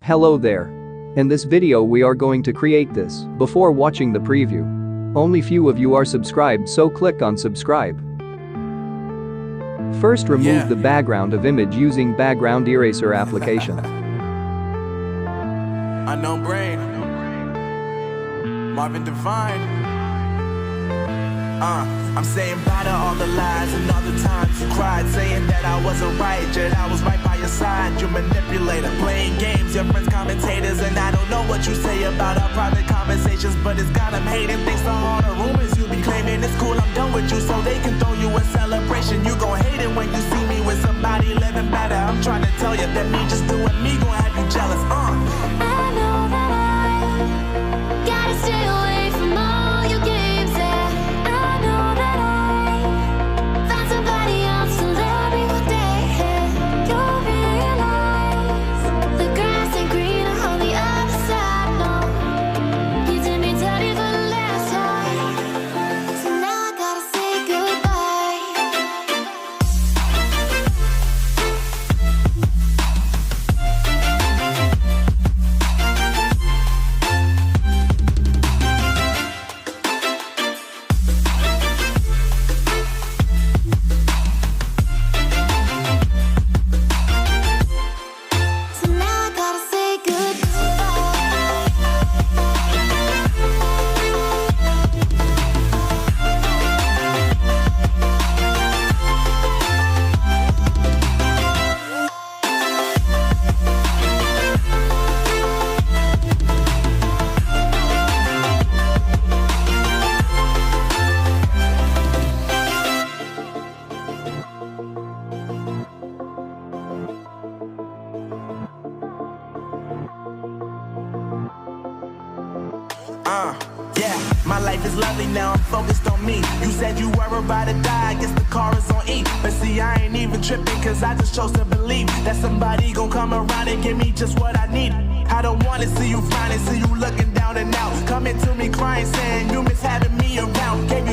Hello there. In this video we are going to create this before watching the preview. Only few of you are subscribed, so click on subscribe. First remove the background of image using background eraser application. Unknown brain, Marvin Divine. I'm saying bye to all the lies and all the times you cried, saying that I wasn't right, yet I was right by your side. You manipulator, playing games, your friends commentators, and I don't know what you say about our private conversations, but it's got them hating. Thanks to all the rumors you be claiming. It's cool, I'm done with you, so they can throw you a celebration. You gon' hate it when you see me with somebody living better. I'm trying to tell you that me just doing me gon' have you jealous. I know that I gotta stay away from all your games, yeah. I know that I found somebody else to love me one day, yeah. You'll realize the grass ain't greener on the other side, no. You did me dirty for the last time, so now I gotta say goodbye. So now I gotta say Yeah, my life is lovely now, I'm focused on me. You said you were about to die, I guess the car is on E. But see, I ain't even tripping, cause I just chose to believe that somebody gon' come around and give me just what I need. I don't wanna see you frowning, see you looking down and out, coming to me crying, saying you miss having me around. Gave you